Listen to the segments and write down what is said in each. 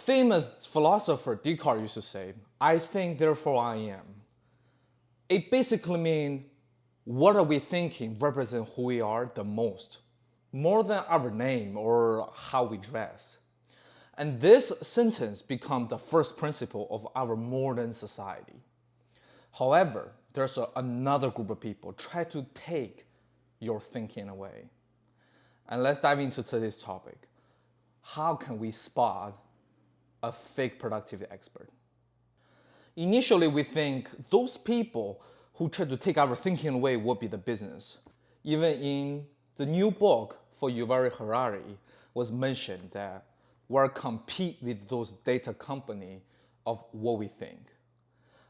Famous philosopher Descartes used to say, I think, therefore I am. It basically means what are we thinking represents who we are the most, more than our name or how we dress. And this sentence becomes the first principle of our modern society. However, there's another group of people try to take your thinking away. And let's dive into today's topic. How can we spot a fake productivity expert? Initially, we think those people who try to take our thinking away would be the business. Even in the new book for Yuval Harari was mentioned that we're compete with those data company of what we think.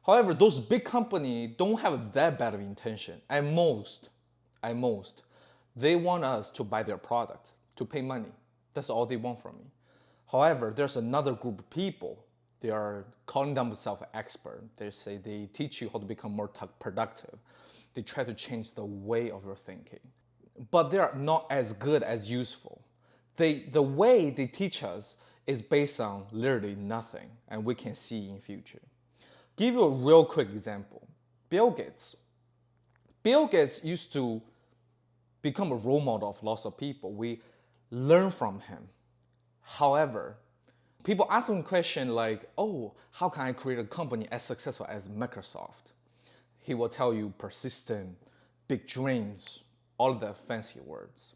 However, those big companies don't have that bad of intention. At most, they want us to buy their product, to pay money. That's all they want from me. However, there's another group of people. They are calling themselves expert. They say they teach you how to become more productive. They try to change the way of your thinking. But they are not as good as useful. The way they teach us is based on literally nothing, and we can see in future. Give you a real quick example. Bill Gates. Bill Gates used to become a role model of lots of people. We learn from him. However, people ask him a question like, oh, how can I create a company as successful as Microsoft? He will tell you persistent, big dreams, all the fancy words.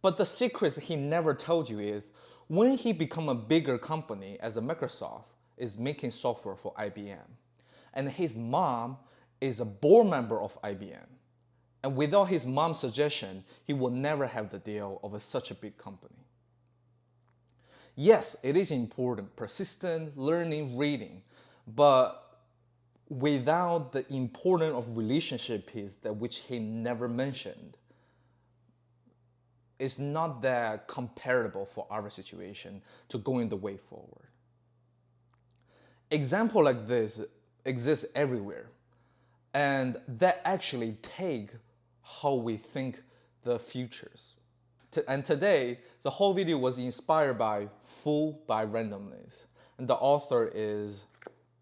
But the secrets he never told you is when he become a bigger company as a Microsoft is making software for IBM. And his mom is a board member of IBM. And without his mom's suggestion, he will never have the deal of such a big company. Yes, it is important, persistent, learning, reading, but without the importance of relationship piece that which he never mentioned, it's not that comparable for our situation to going the way forward. Example like this exists everywhere, and that actually take how we think the futures. And today, the whole video was inspired by Fooled by Randomness, and the author is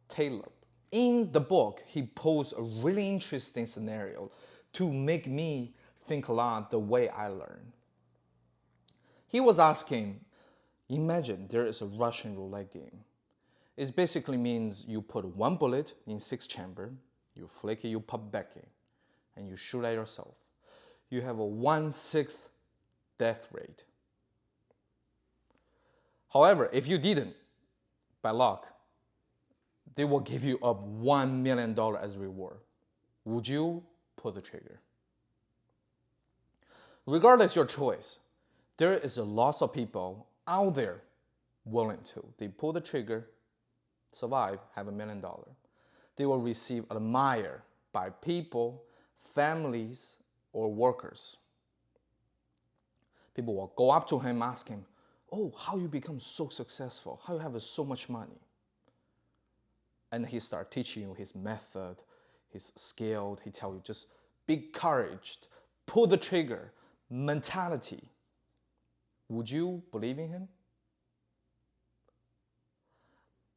Taylor. In the book, he posed a really interesting scenario to make me think a lot the way I learn. He was asking, imagine there is a Russian roulette game. It basically means you put one bullet in 6 chambers, you flick it, you pop back in, and you shoot at yourself. You have a 1/6 death rate. However, if you didn't, by luck, they will give you a $1 million as reward. Would you pull the trigger? Regardless your choice, there is a lot of people out there willing to. They pull the trigger, survive, have $1 million. They will receive admired by people, families, or workers. People will go up to him, ask him, oh, how you become so successful? How you have so much money? And he start teaching you his method, his skill. He tell you just be courage, pull the trigger, mentality. Would you believe in him?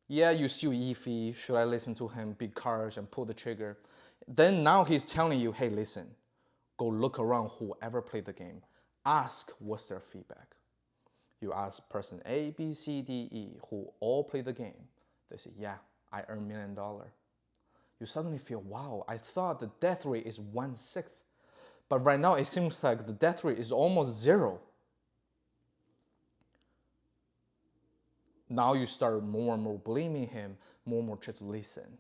Yeah, you still iffy. Should I listen to him? Be courage and pull the trigger. Then now he's telling you, hey, listen, go look around whoever played the game. Ask what's their feedback. You ask person A, B, C, D, E, who all play the game. They say, yeah, I earned $1 million. You suddenly feel, wow, I thought the death rate is 1/6. But right now it seems like the death rate is almost 0. Now you start more and more blaming him, more and more try to listen.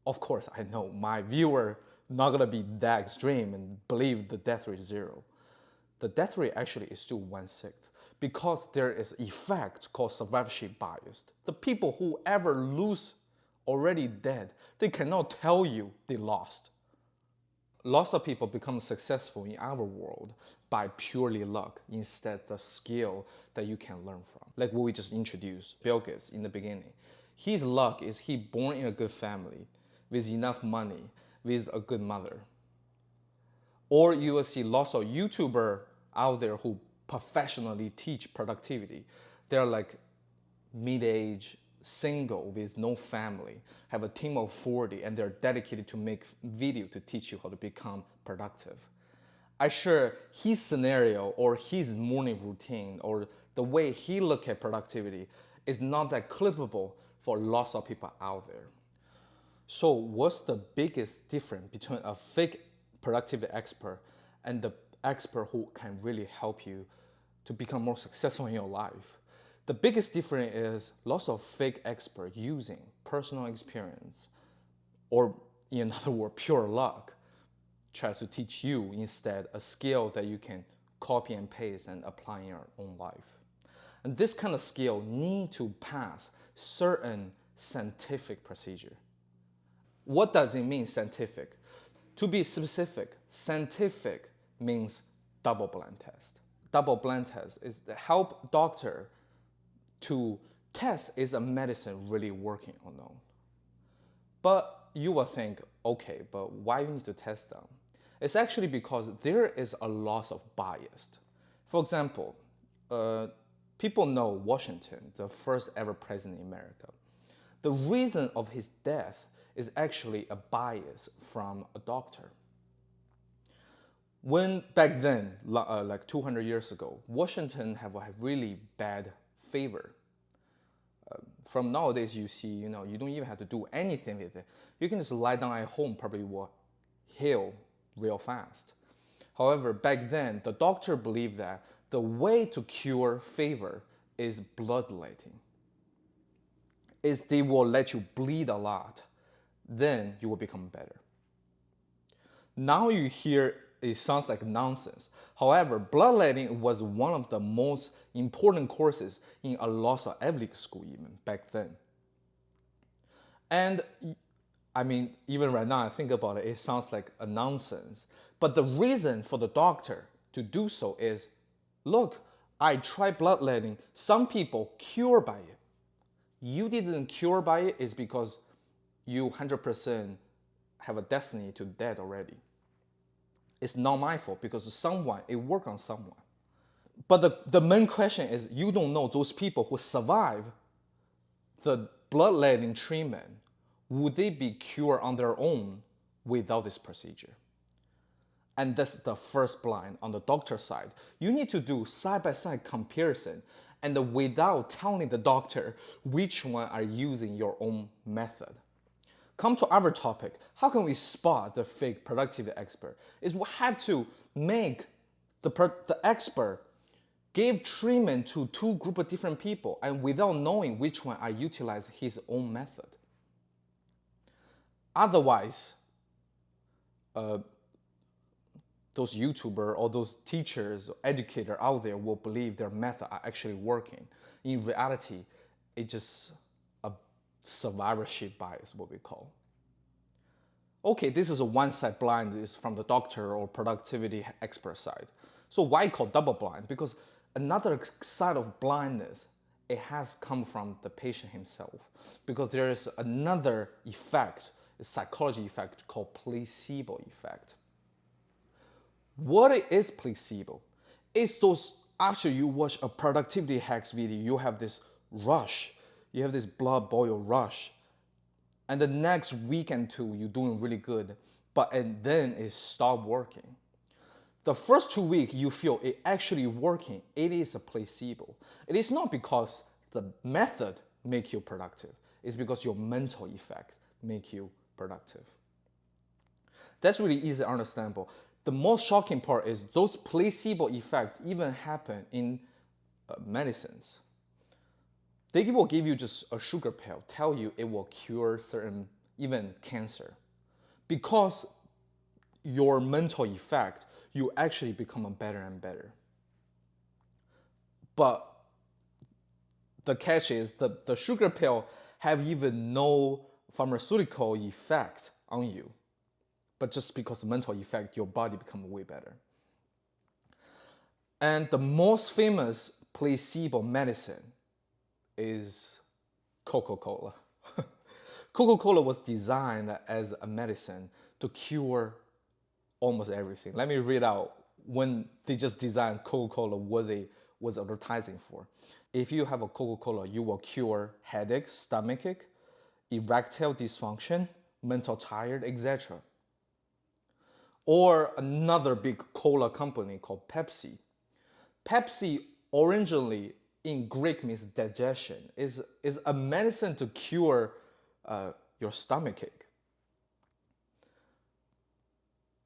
Of course, I know my viewer not gonna be that extreme and believe the death rate is 0. The death rate actually is still 1/6 because there is effect called survivorship bias. The people who ever lose already dead, they cannot tell you they lost. Lots of people become successful in our world by purely luck instead of the skill that you can learn from. Like what we just introduced, Bill Gates in the beginning. His luck is he born in a good family with enough money, with a good mother. Or you will see lots of YouTubers out there who professionally teach productivity. They're like mid-age, single with no family, have a team of 40, and they're dedicated to make video to teach you how to become productive. I sure his scenario or his morning routine or the way he look at productivity is not that clippable for lots of people out there. So what's the biggest difference between a fake productivity expert and the expert who can really help you to become more successful in your life? The biggest difference is lots of fake experts using personal experience or in other words, pure luck, try to teach you instead a skill that you can copy and paste and apply in your own life. And this kind of skill need to pass certain scientific procedure. What does it mean, scientific? To be specific, scientific means double-blind test. Double-blind test is to help doctor to test is a medicine really working or not. But you will think, okay, but why you need to test them? It's actually because there is a loss of bias. For example, people know Washington, the first ever president in America. The reason of his death is actually a bias from a doctor. When back then, like 200 years ago, Washington have a really bad favor. From nowadays, you see, you don't even have to do anything with it. You can just lie down at home, probably will heal real fast. However, back then, the doctor believed that the way to cure fever is bloodletting. Is they will let you bleed a lot, then you will become better. Now you hear it sounds like nonsense. However, bloodletting was one of the most important courses in a lot of Ivy League school even back then. And I mean, even right now I think about it, it sounds like a nonsense. But the reason for the doctor to do so is, look, I tried bloodletting. Some people cure by it. You didn't cure by it is because you 100% have a destiny to death already. It's not my fault because it worked on someone. But the main question is, you don't know those people who survive the bloodletting treatment, would they be cured on their own without this procedure? And that's the first blind on the doctor side. You need to do side-by-side comparison and without telling the doctor which one are using your own method. Come to our topic, how can we spot the fake productivity expert? Is we have to make the expert give treatment to two group of different people and without knowing which one I utilize his own method. Otherwise, those YouTubers or those teachers or educators out there will believe their method are actually working. In reality, it's just a survivorship bias, what we call. Okay, this is a one-side blind, is from the doctor or productivity expert side. So why call double blind? Because another side of blindness, it has come from the patient himself. Because there is another effect, a psychology effect called placebo effect. What is placebo? It's those, after you watch a productivity hacks video, you have this rush, you have this blood boil rush. And the next week and two, you're doing really good, and then it stopped working. The first 2 weeks, you feel it actually working. It is a placebo. It is not because the method make you productive. It's because your mental effect make you productive. That's really easy understandable. The most shocking part is those placebo effects even happen in medicines. They will give you just a sugar pill, tell you it will cure certain, even cancer. Because your mental effect, you actually become better and better. But the catch is the sugar pill have even no pharmaceutical effect on you. But just because of mental effect, your body becomes way better. And the most famous placebo medicine is Coca-Cola. Coca-Cola was designed as a medicine to cure almost everything. Let me read out when they just designed Coca-Cola what they was advertising for. if you have a Coca-Cola, you will cure headache, stomachache, erectile dysfunction, mental tired, etc. Or another big cola company called Pepsi. Pepsi originally in Greek means digestion, is a medicine to cure your stomachache.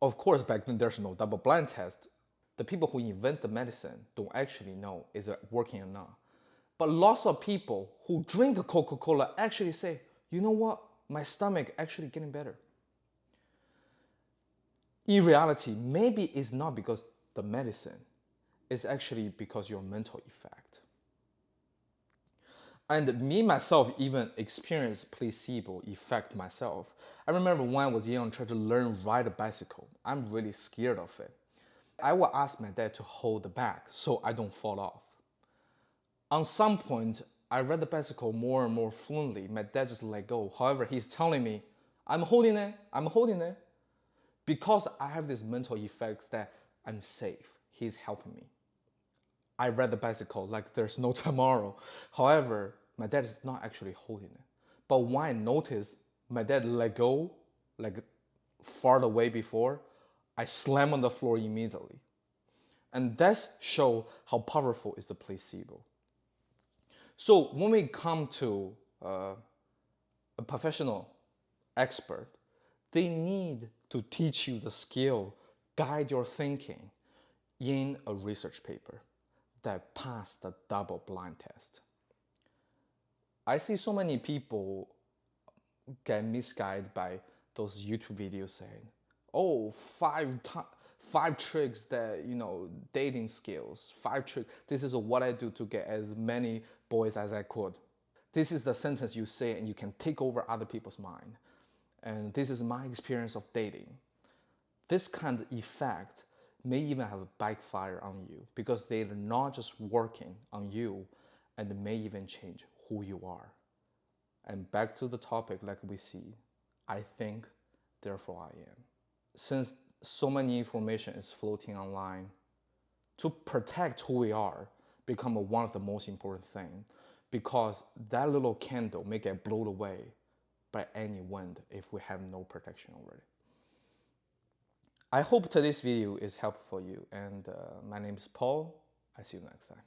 Of course, back then there's no double-blind test. The people who invent the medicine don't actually know is it working or not. But lots of people who drink Coca-Cola actually say, you know what, my stomach actually getting better. In reality, maybe it's not because the medicine, it's actually because your mental effect. And me myself even experienced placebo effect myself. I remember when I was young trying to learn ride a bicycle. I'm really scared of it. I would ask my dad to hold the bag so I don't fall off. On some point, I ride the bicycle more and more fluently. My dad just let go. However, he's telling me, I'm holding it. Because I have this mental effect that I'm safe. He's helping me. I ride the bicycle like there's no tomorrow. However, my dad is not actually holding it. But when I notice my dad let go, like far away before, I slam on the floor immediately. And that shows how powerful is the placebo. So when we come to a professional expert, they need to teach you the skill, guide your thinking in a research paper that passed the double-blind test. I see so many people get misguided by those YouTube videos saying, "Oh, five tricks that dating skills. 5 tricks. This is what I do to get as many boys as I could." This is the sentence you say, and you can take over other people's mind. And this is my experience of dating. This kind of effect may even have a backfire on you because they're not just working on you and may even change who you are. And back to the topic, like we see, I think, therefore I am. Since so many information is floating online, to protect who we are become one of the most important things because that little candle may get blown away by any wind if we have no protection already. I hope today's video is helpful for you, and my name is Paul. I see you next time.